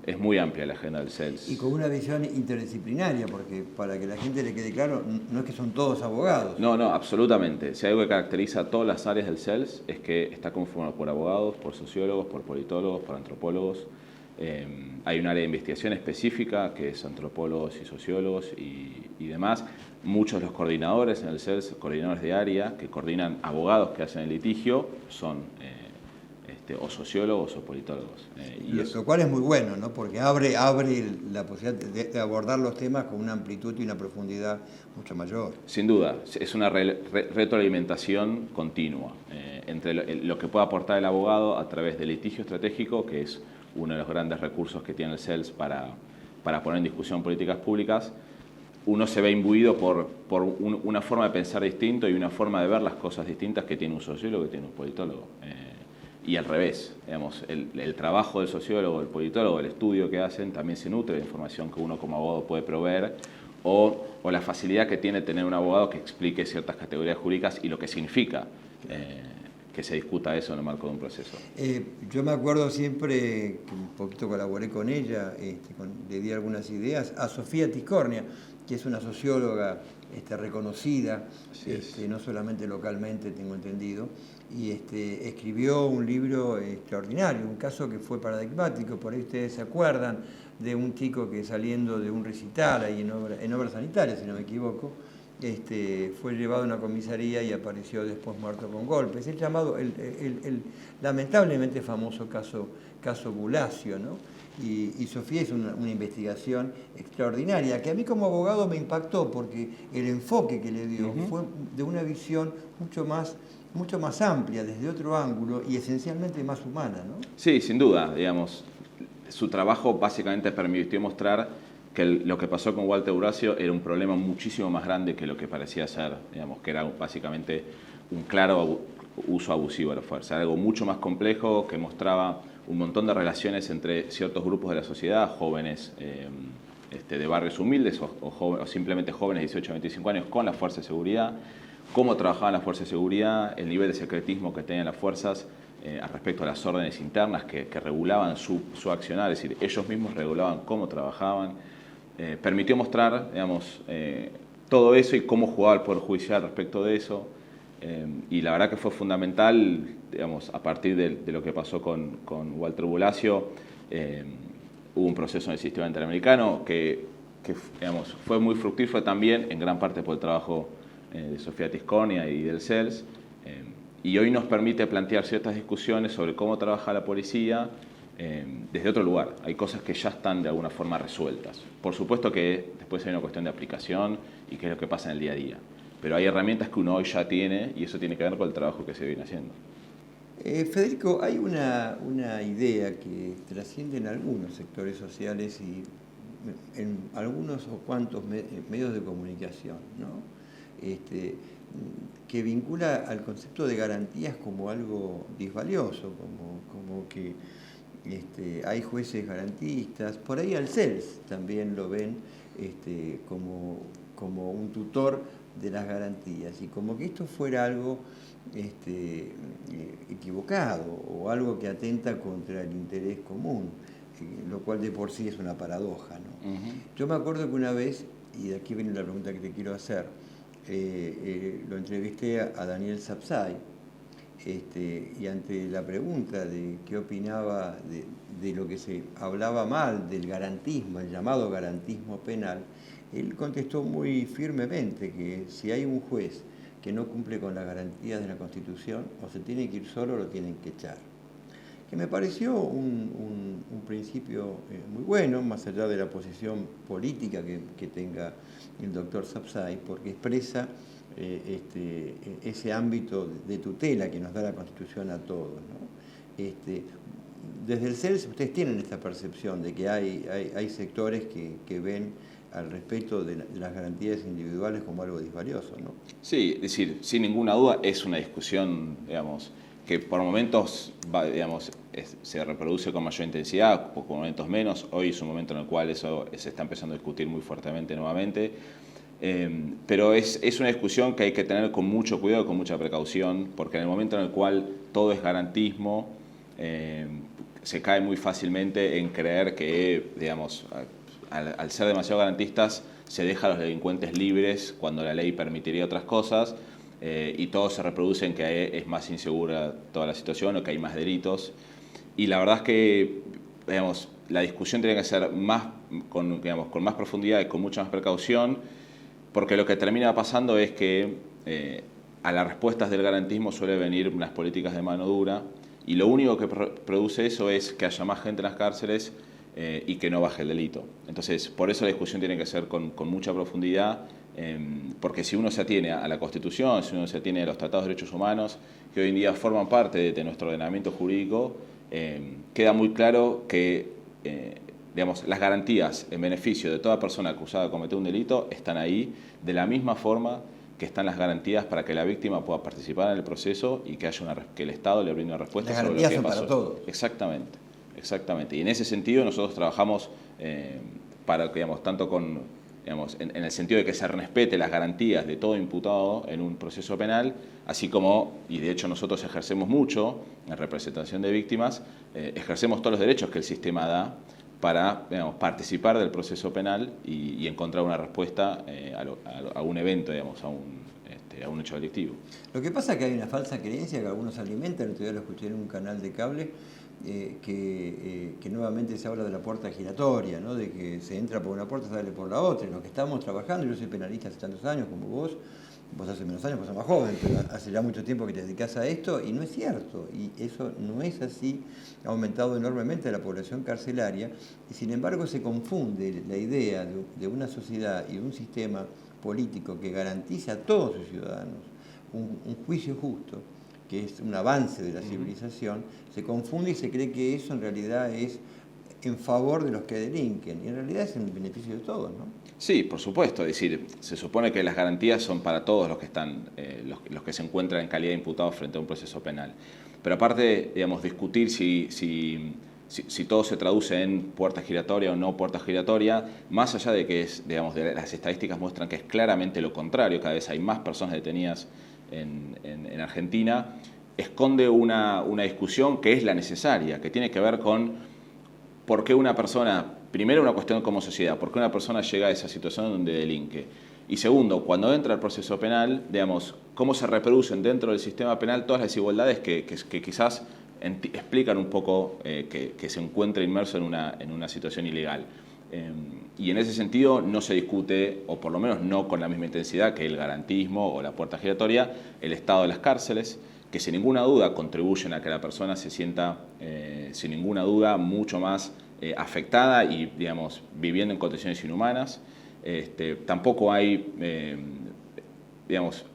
Es muy amplia la agenda del CELS. Y con una visión interdisciplinaria, porque para que la gente le quede claro, no es que son todos abogados. No, absolutamente. Si hay algo que caracteriza a todas las áreas del CELS es que está conformado por abogados, por sociólogos, por politólogos, por antropólogos. Hay un área de investigación específica que es antropólogos y sociólogos y demás. Muchos de los coordinadores en el CELS, coordinadores de área, que coordinan abogados que hacen el litigio, son o sociólogos o politólogos. Lo cual es muy bueno, ¿no? Porque abre la posibilidad de abordar los temas con una amplitud y una profundidad mucho mayor. Sin duda, es una retroalimentación continua entre lo que puede aportar el abogado a través del litigio estratégico, que es uno de los grandes recursos que tiene el CELS para poner en discusión políticas públicas. Uno se ve imbuido por una forma de pensar distinto y una forma de ver las cosas distintas que tiene un sociólogo que tiene un politólogo. Y al revés, digamos, el trabajo del sociólogo, del politólogo, el estudio que hacen también se nutre de información que uno como abogado puede proveer o la facilidad que tiene tener un abogado que explique ciertas categorías jurídicas y lo que significa que se discuta eso en el marco de un proceso. Yo me acuerdo siempre, que un poquito colaboré con ella, le di algunas ideas, a Sofía Tiscornia, que es una socióloga reconocida, no solamente localmente, tengo entendido, y escribió un libro extraordinario, un caso que fue paradigmático. Por ahí ustedes se acuerdan de un chico que saliendo de un recital ahí en obras sanitarias, si no me equivoco, fue llevado a una comisaría y apareció después muerto con golpes. El llamado, el lamentablemente famoso caso Bulacio, ¿no? Y Sofía hizo una investigación extraordinaria que a mí como abogado me impactó porque el enfoque que le dio fue de una visión mucho más amplia, desde otro ángulo y esencialmente más humana, ¿no? Sí, sin duda, digamos, su trabajo básicamente permitió mostrar que lo que pasó con Walter Bulacio era un problema muchísimo más grande que lo que parecía ser, digamos, que era básicamente un claro uso abusivo de la fuerza, algo mucho más complejo que mostraba un montón de relaciones entre ciertos grupos de la sociedad, jóvenes de barrios humildes o simplemente jóvenes de 18 a 25 años con la fuerza de seguridad, cómo trabajaban las fuerzas de seguridad, el nivel de secretismo que tenían las fuerzas respecto a las órdenes internas que regulaban su accionar, es decir, ellos mismos regulaban cómo trabajaban. Permitió mostrar, digamos, todo eso y cómo jugaba el Poder Judicial respecto de eso. Y la verdad que fue fundamental, digamos, a partir de lo que pasó con Walter Bulacio, hubo un proceso en el sistema interamericano que digamos, fue muy fructífero también, en gran parte por el trabajo de Sofía Tiscornia y del CELS, y hoy nos permite plantear ciertas discusiones sobre cómo trabaja la policía desde otro lugar. Hay cosas que ya están de alguna forma resueltas. Por supuesto que después hay una cuestión de aplicación y qué es lo que pasa en el día a día. Pero hay herramientas que uno hoy ya tiene y eso tiene que ver con el trabajo que se viene haciendo. Federico, hay una idea que trasciende en algunos sectores sociales y en algunos o cuantos medios de comunicación, ¿no? Que vincula al concepto de garantías como algo disvalioso, como que hay jueces garantistas. Por ahí al CELS también lo ven como un tutor de las garantías, y como que esto fuera algo equivocado o algo que atenta contra el interés común, lo cual de por sí es una paradoja, ¿no? Uh-huh. Yo me acuerdo que una vez, y de aquí viene la pregunta que te quiero hacer, lo entrevisté a Daniel Sapsay, y ante la pregunta de qué opinaba de lo que se hablaba mal del garantismo, el llamado garantismo penal, él contestó muy firmemente que si hay un juez que no cumple con las garantías de la Constitución, o se tiene que ir solo o lo tienen que echar. Que me pareció un principio muy bueno, más allá de la posición política que tenga el doctor Sapsay, porque expresa ese ámbito de tutela que nos da la Constitución a todos, ¿no? Desde el CELS ustedes tienen esta percepción de que hay sectores que ven al respeto de las garantías individuales como algo disvalioso, ¿no? Sí, es decir, sin ninguna duda es una discusión, digamos, que por momentos se reproduce con mayor intensidad, por momentos menos. Hoy es un momento en el cual eso se está empezando a discutir muy fuertemente nuevamente. Pero es una discusión que hay que tener con mucho cuidado, con mucha precaución, porque en el momento en el cual todo es garantismo, se cae muy fácilmente en creer que, digamos, al ser demasiado garantistas, se deja a los delincuentes libres cuando la ley permitiría otras cosas, y todo se reproduce en que es más insegura toda la situación o que hay más delitos. Y la verdad es que, digamos, la discusión tiene que ser con más profundidad y con mucha más precaución, porque lo que termina pasando es que a las respuestas del garantismo suele venir unas políticas de mano dura, y lo único que produce eso es que haya más gente en las cárceles y que no baje el delito. Entonces, por eso la discusión tiene que ser con mucha profundidad, porque si uno se atiene a la Constitución, si uno se atiene a los tratados de derechos humanos, que hoy en día forman parte de nuestro ordenamiento jurídico, queda muy claro que digamos, las garantías en beneficio de toda persona acusada de cometer un delito están ahí, de la misma forma que están las garantías para que la víctima pueda participar en el proceso y que el Estado le brinde una respuesta sobre lo que pasó. Las garantías son para todos. Exactamente, exactamente. Y en ese sentido nosotros trabajamos para que, digamos, tanto con, digamos, en el sentido de que se respete las garantías de todo imputado en un proceso penal, así como, y de hecho nosotros ejercemos mucho en representación de víctimas, ejercemos todos los derechos que el sistema da para, digamos, participar del proceso penal y encontrar una respuesta a un evento, digamos, a un hecho delictivo. Lo que pasa es que hay una falsa creencia que algunos alimentan. El otro día lo escuché en un canal de cable, que nuevamente se habla de la puerta giratoria, ¿no? De que se entra por una puerta y sale por la otra. En lo que estamos trabajando, yo soy penalista hace tantos años como vos hace menos años, vos sos más joven, pero hace ya mucho tiempo que te dedicás a esto, y no es cierto, y eso no es así. Ha aumentado enormemente la población carcelaria, y sin embargo se confunde la idea de una sociedad y de un sistema político que garantice a todos sus ciudadanos un juicio justo, que es un avance de la civilización. Se confunde y se cree que eso en realidad es en favor de los que delinquen, y en realidad es en beneficio de todos, ¿no? Sí, por supuesto. Es decir, se supone que las garantías son para todos los que están, los que se encuentran en calidad de imputados frente a un proceso penal. Pero aparte, digamos, discutir si todo se traduce en puerta giratoria o no puerta giratoria, más allá de que digamos, las estadísticas muestran que es claramente lo contrario, cada vez hay más personas detenidas en Argentina, esconde una discusión que es la necesaria, que tiene que ver con por qué una persona, primero una cuestión como sociedad, por qué una persona llega a esa situación donde delinque. Y segundo, cuando entra al proceso penal, digamos, cómo se reproducen dentro del sistema penal todas las desigualdades que quizás explican un poco que se encuentra inmerso en una situación ilegal. Y en ese sentido no se discute, o por lo menos no con la misma intensidad que el garantismo o la puerta giratoria, el estado de las cárceles, que sin ninguna duda contribuyen a que la persona se sienta, sin ninguna duda, mucho más afectada y, digamos, viviendo en condiciones inhumanas. Tampoco hay, digamos,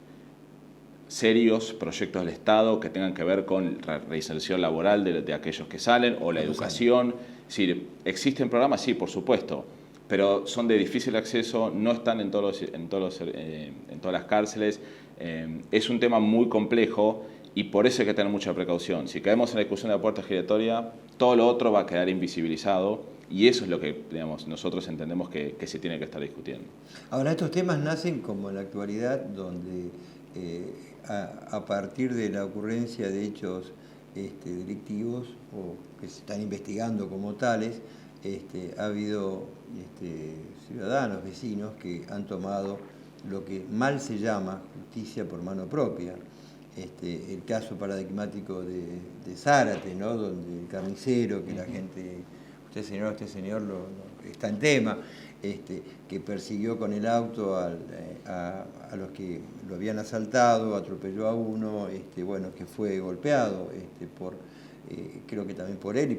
serios proyectos del Estado que tengan que ver con la reinserción laboral de aquellos que salen o la educación. Es decir, ¿existen programas? Sí, por supuesto, pero son de difícil acceso, no están en todas las cárceles. Es un tema muy complejo y por eso hay que tener mucha precaución. Si caemos en la discusión de la puerta giratoria, todo lo otro va a quedar invisibilizado y eso es lo que, digamos, nosotros entendemos que se tiene que estar discutiendo. Ahora, estos temas nacen como en la actualidad, donde a partir de la ocurrencia de hechos delictivos o que se están investigando como tales, ha habido ciudadanos, vecinos que han tomado lo que mal se llama justicia por mano propia. El caso paradigmático de Zárate, ¿no? Donde el carnicero, que la gente, usted señor está en tema, que persiguió con el auto a los que lo habían asaltado, atropelló a uno, bueno, que fue golpeado, creo que también por él y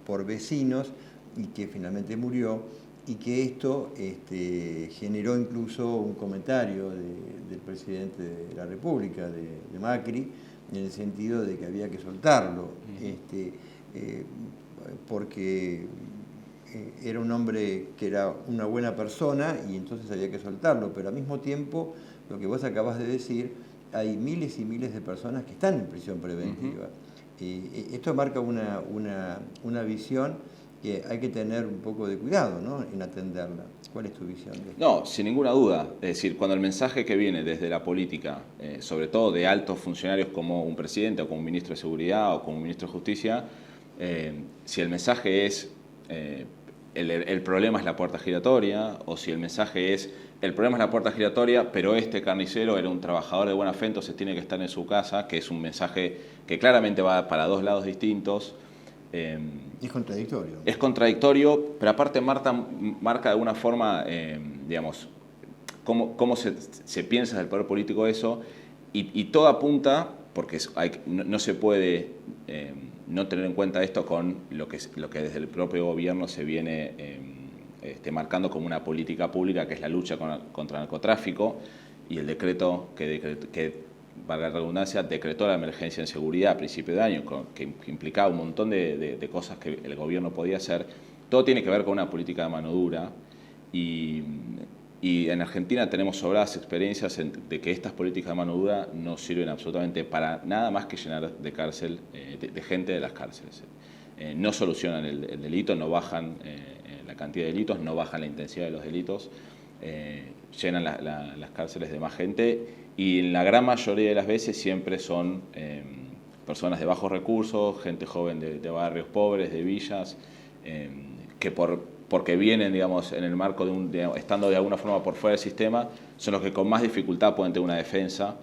por vecinos, y que finalmente murió, y que esto generó incluso un comentario del presidente de la República, de Macri, en el sentido de que había que soltarlo, porque era un hombre que era una buena persona y entonces había que soltarlo, pero al mismo tiempo, lo que vos acabas de decir, hay miles y miles de personas que están en prisión preventiva. Esto marca una visión que hay que tener un poco de cuidado, ¿no?, en atenderla. ¿Cuál es tu visión de esto? No, sin ninguna duda. Es decir, cuando el mensaje que viene desde la política, sobre todo de altos funcionarios como un presidente o como un ministro de Seguridad o como un ministro de Justicia, si el mensaje es el problema es la puerta giratoria, o si el mensaje es el problema es la puerta giratoria, pero este carnicero era un trabajador de buena fe, entonces tiene que estar en su casa, que es un mensaje que claramente va para dos lados distintos. Es contradictorio. Es contradictorio, pero aparte marca de alguna forma, digamos, cómo se piensa del poder político eso, y todo apunta, porque no se puede no tener en cuenta esto con lo que desde el propio gobierno se viene marcando como una política pública, que es la lucha contra el narcotráfico, y el decreto que valga la redundancia, decretó la emergencia en seguridad a principio de año, que implicaba un montón de cosas que el gobierno podía hacer. Todo tiene que ver con una política de mano dura y en Argentina tenemos sobradas experiencias de que estas políticas de mano dura no sirven absolutamente para nada más que llenar de cárcel, de gente de las cárceles. No solucionan el delito, no bajan la cantidad de delitos, no bajan la intensidad de los delitos, llenan las cárceles de más gente. Y en la gran mayoría de las veces siempre son personas de bajos recursos, gente joven de barrios pobres, de villas, que porque vienen, digamos, en el marco estando de alguna forma por fuera del sistema, son los que con más dificultad pueden tener una defensa,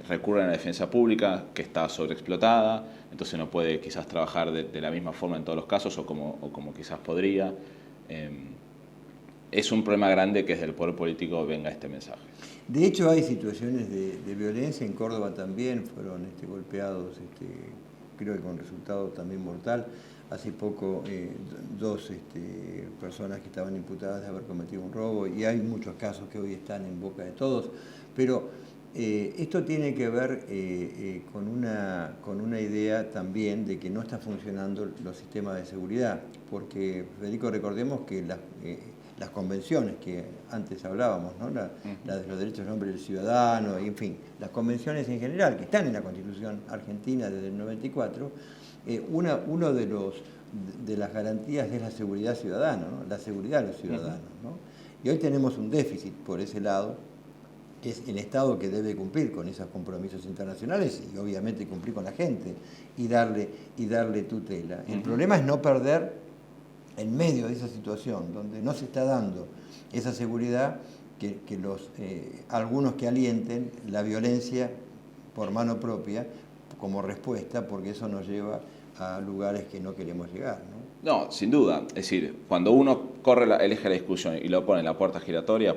recurren a la defensa pública, que está sobreexplotada, entonces no puede quizás trabajar de la misma forma en todos los casos o como quizás podría. Es un problema grande que desde el poder político venga este mensaje. De hecho, hay situaciones de violencia. En Córdoba también fueron golpeados, creo que con resultado también mortal. Hace poco, dos personas que estaban imputadas de haber cometido un robo, y hay muchos casos que hoy están en boca de todos. Pero esto tiene que ver con una idea también de que no están funcionando los sistemas de seguridad. Porque, Federico, recordemos que las convenciones que antes hablábamos, ¿no? La de los derechos del hombre y del ciudadano, y en fin, las convenciones en general que están en la Constitución argentina desde el 94, uno de las garantías es la seguridad ciudadana, ¿no? La seguridad de los ciudadanos, ¿no? Y hoy tenemos un déficit por ese lado, que es el Estado que debe cumplir con esos compromisos internacionales y obviamente cumplir con la gente y darle tutela. El problema es no perder en medio de esa situación donde no se está dando esa seguridad, que algunos que alienten la violencia por mano propia como respuesta, porque eso nos lleva a lugares que no queremos llegar, ¿no? No, sin duda. Es decir, cuando uno elige la discusión y lo pone en la puerta giratoria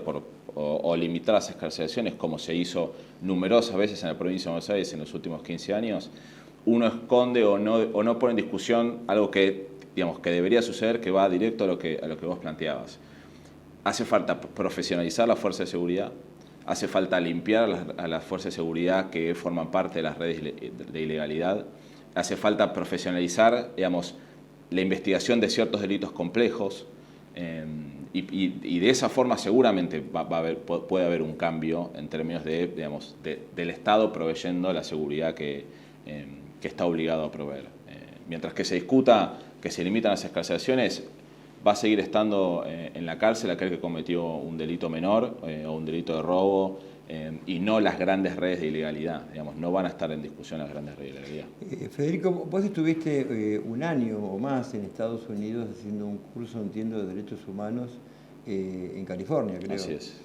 o limitar las excarcelaciones, como se hizo numerosas veces en la provincia de Buenos Aires en los últimos 15 años, uno esconde o no pone en discusión algo que debería suceder, que va directo a lo que vos planteabas. Hace falta profesionalizar la fuerza de seguridad, hace falta limpiar a las fuerzas de seguridad que forman parte de las redes de ilegalidad, hace falta profesionalizar, digamos, la investigación de ciertos delitos complejos, y de esa forma seguramente puede haber un cambio en términos de, digamos, del Estado proveyendo la seguridad que está obligado a proveer. Mientras que se discuta que se limitan las excarcelaciones, va a seguir estando en la cárcel aquel que cometió un delito menor o un delito de robo, y no las grandes redes de ilegalidad. Digamos, no van a estar en discusión las grandes redes de ilegalidad. Federico, vos estuviste un año o más en Estados Unidos haciendo un curso, entiendo, de Derechos Humanos en California, creo. Así es.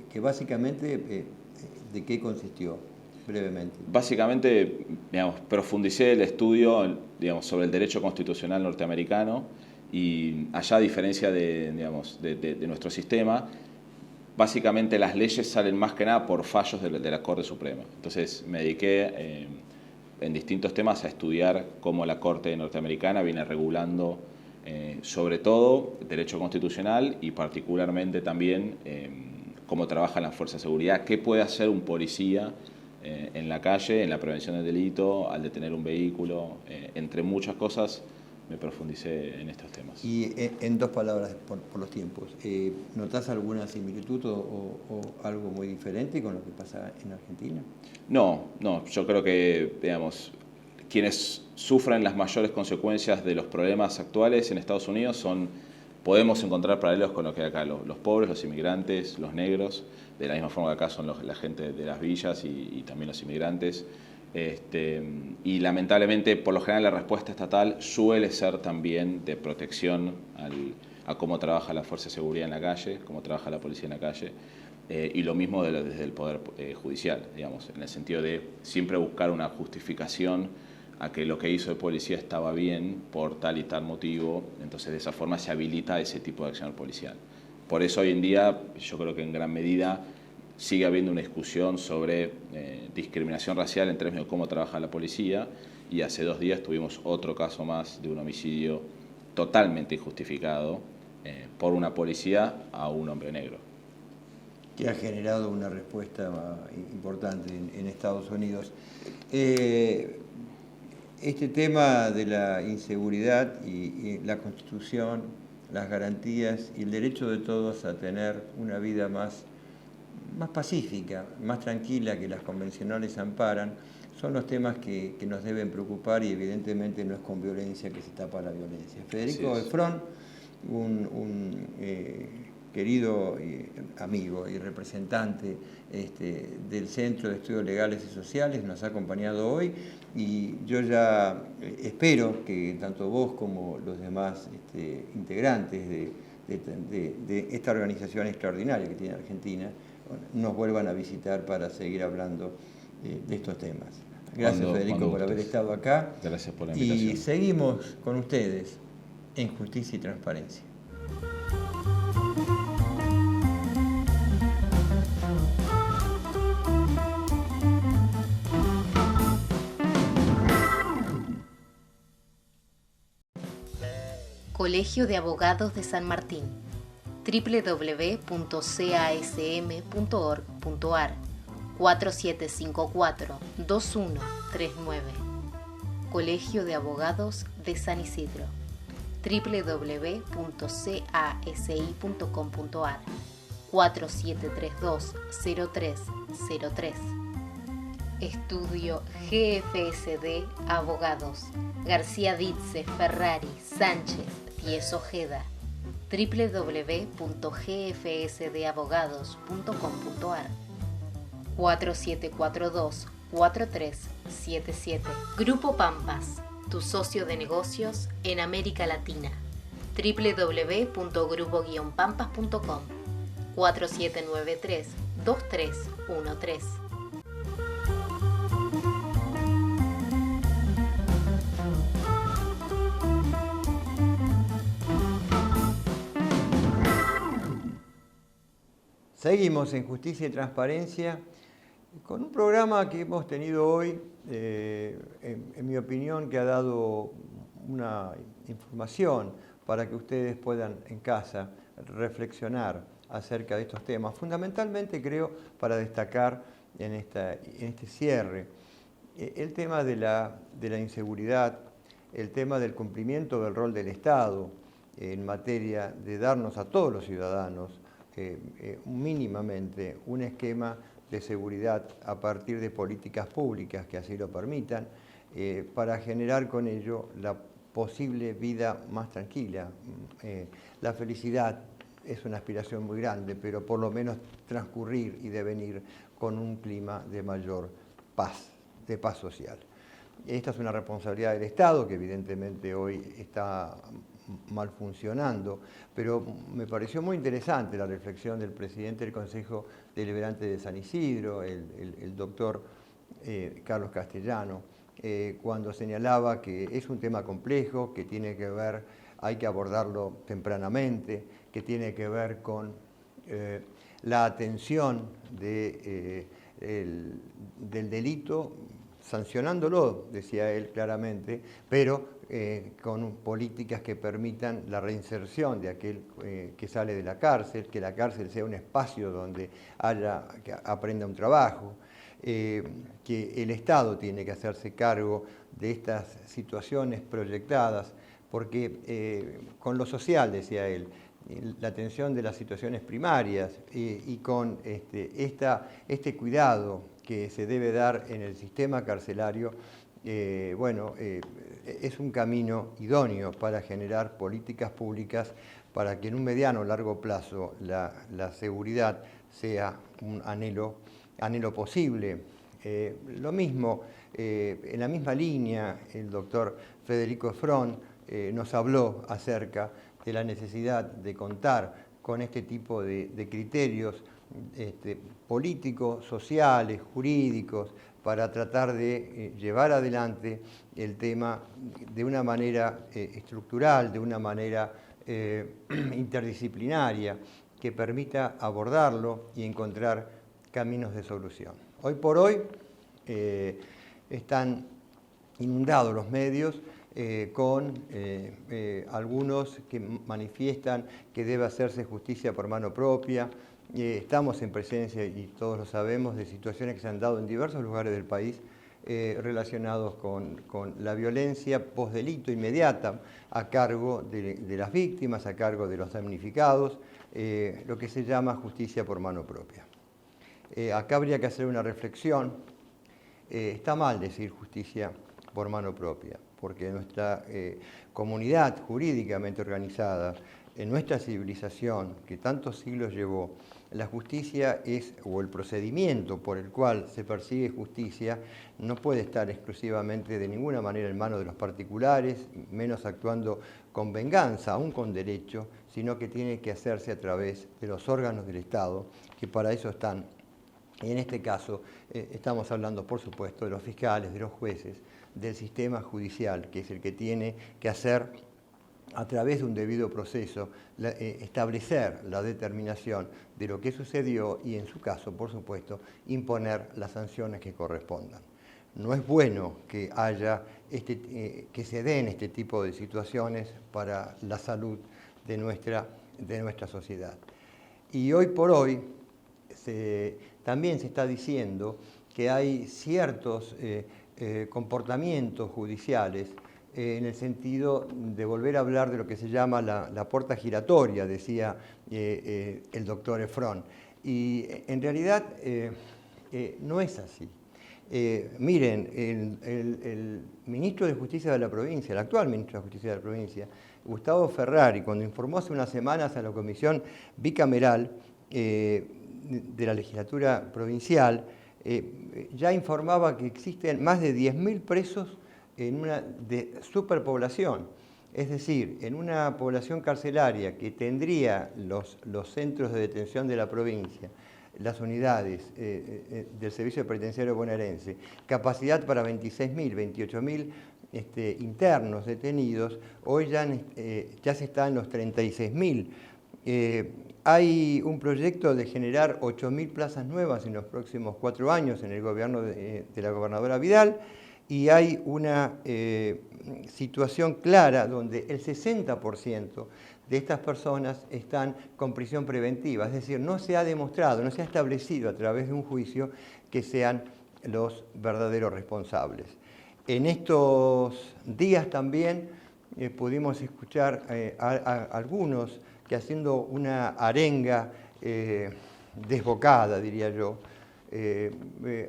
Que básicamente, ¿de qué consistió? Brevemente. Básicamente, digamos, profundicé el estudio, digamos, sobre el derecho constitucional norteamericano, y allá, a diferencia de nuestro sistema, básicamente las leyes salen más que nada por fallos de la Corte Suprema. Entonces me dediqué en distintos temas a estudiar cómo la Corte norteamericana viene regulando sobre todo derecho constitucional, y particularmente también cómo trabaja la fuerza de seguridad, qué puede hacer un policía en la calle, en la prevención del delito, al detener un vehículo, entre muchas cosas. Me profundicé en estos temas. Y en dos palabras, por los tiempos, ¿notás alguna similitud o algo muy diferente con lo que pasa en Argentina? No, yo creo que, digamos, quienes sufren las mayores consecuencias de los problemas actuales en Estados Unidos podemos encontrar paralelos con lo que hay acá, los pobres, los inmigrantes, los negros, de la misma forma que acá son la gente de las villas y también los inmigrantes. Y lamentablemente, por lo general, la respuesta estatal suele ser también de protección a cómo trabaja la fuerza de seguridad en la calle, cómo trabaja la policía en la calle, y lo mismo desde el Poder Judicial, digamos, en el sentido de siempre buscar una justificación a que lo que hizo el policía estaba bien por tal y tal motivo. Entonces, de esa forma se habilita ese tipo de acción policial. Por eso hoy en día, yo creo que en gran medida sigue habiendo una discusión sobre discriminación racial en términos de cómo trabaja la policía, y hace 2 días tuvimos otro caso más de un homicidio totalmente injustificado por una policía a un hombre negro. Que ha generado una respuesta importante en Estados Unidos. Este tema de la inseguridad y la Constitución, las garantías y el derecho de todos a tener una vida más pacífica, más tranquila, que las convencionales amparan, son los temas que nos deben preocupar, y evidentemente no es con violencia que se tapa la violencia. Federico Efrón, un querido amigo y representante del Centro de Estudios Legales y Sociales, nos ha acompañado hoy, y yo ya espero que tanto vos como los demás integrantes de esta organización extraordinaria que tiene Argentina nos vuelvan a visitar para seguir hablando de estos temas. Gracias, Federico, por haber estado acá. Gracias por la invitación. Y seguimos con ustedes en Justicia y Transparencia. Colegio de Abogados de San Martín, www.casm.org.ar 4754-2139. Colegio de Abogados de San Isidro, www.casi.com.ar 4732-0303. Estudio GFSD Abogados, García Ditze, Ferrari, Sánchez, Diez Ojeda, www.gfsdabogados.com.ar 4742-4377. Grupo Pampas, tu socio de negocios en América Latina. www.grupo-pampas.com 4793-2313. Seguimos en Justicia y Transparencia con un programa que hemos tenido hoy, en mi opinión, que ha dado una información para que ustedes puedan en casa reflexionar acerca de estos temas. Fundamentalmente creo para destacar en este cierre el tema de la inseguridad, el tema del cumplimiento del rol del Estado en materia de darnos a todos los ciudadanos mínimamente un esquema de seguridad a partir de políticas públicas que así lo permitan, para generar con ello la posible vida más tranquila. La felicidad es una aspiración muy grande, pero por lo menos transcurrir y devenir con un clima de mayor paz, de paz social. Esta es una responsabilidad del Estado que evidentemente hoy está mal funcionando, pero me pareció muy interesante la reflexión del presidente del Consejo Deliberante de San Isidro, el doctor Carlos Castellano, cuando señalaba que es un tema complejo, que tiene que ver, hay que abordarlo tempranamente, que tiene que ver con la atención del delito, sancionándolo, decía él claramente, pero con políticas que permitan la reinserción de aquel que sale de la cárcel, que la cárcel sea un espacio donde que aprenda un trabajo, que el Estado tiene que hacerse cargo de estas situaciones proyectadas, porque con lo social, decía él, la atención de las situaciones primarias y con este cuidado que se debe dar en el sistema carcelario, es un camino idóneo para generar políticas públicas para que en un mediano o largo plazo la seguridad sea un anhelo posible. Lo mismo, en la misma línea, el doctor Federico Efrón nos habló acerca de la necesidad de contar con este tipo de criterios políticos, sociales, jurídicos, para tratar de llevar adelante el tema de una manera estructural, de una manera interdisciplinaria, que permita abordarlo y encontrar caminos de solución. Hoy por hoy están inundados los medios con algunos que manifiestan que debe hacerse justicia por mano propia. Estamos en presencia, y todos lo sabemos, de situaciones que se han dado en diversos lugares del país relacionados con la violencia postdelito inmediata a cargo de las víctimas, a cargo de los damnificados, lo que se llama justicia por mano propia. Acá habría que hacer una reflexión. Está mal decir justicia por mano propia, porque nuestra comunidad jurídicamente organizada, en nuestra civilización que tantos siglos llevó, la justicia o el procedimiento por el cual se persigue justicia, no puede estar exclusivamente de ninguna manera en manos de los particulares, menos actuando con venganza, aún con derecho, sino que tiene que hacerse a través de los órganos del Estado, que para eso están. Y en este caso estamos hablando, por supuesto, de los fiscales, de los jueces, del sistema judicial, que es el que tiene que hacer, a través de un debido proceso, establecer la determinación de lo que sucedió y, en su caso, por supuesto, imponer las sanciones que correspondan. No es bueno que que se den este tipo de situaciones para la salud de nuestra sociedad. Y hoy por hoy también se está diciendo que hay ciertos comportamientos judiciales en el sentido de volver a hablar de lo que se llama la puerta giratoria, decía el doctor Efrón. Y en realidad no es así. Miren, el ministro de Justicia de la provincia, el actual ministro de Justicia de la provincia, Gustavo Ferrari, cuando informó hace unas semanas a la comisión bicameral de la legislatura provincial, ya informaba que existen más de 10.000 presos en una superpoblación, es decir, en una población carcelaria que tendría los centros de detención de la provincia, las unidades del Servicio Penitenciario Bonaerense, capacidad para 26.000, 28.000 internos detenidos, hoy ya se está en los 36.000. Hay un proyecto de generar 8.000 plazas nuevas en los próximos 4 años en el gobierno de la gobernadora Vidal, y hay una situación clara donde el 60% de estas personas están con prisión preventiva, es decir, no se ha demostrado, no se ha establecido a través de un juicio que sean los verdaderos responsables. En estos días también pudimos escuchar a algunos que haciendo una arenga desbocada, diría yo,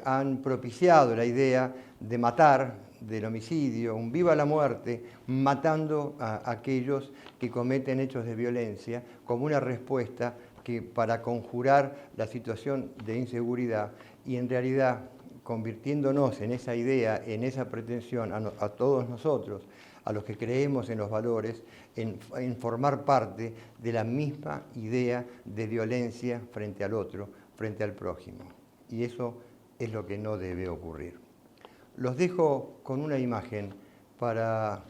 han propiciado la idea de matar, del homicidio, un viva la muerte, matando a aquellos que cometen hechos de violencia como una respuesta para conjurar la situación de inseguridad y en realidad convirtiéndonos en esa idea, en esa pretensión a todos nosotros, a los que creemos en los valores, en formar parte de la misma idea de violencia frente al otro, frente al prójimo. Y eso es lo que no debe ocurrir. Los dejo con una imagen para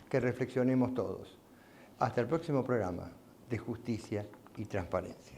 que reflexionemos todos. Hasta el próximo programa de Justicia y Transparencia.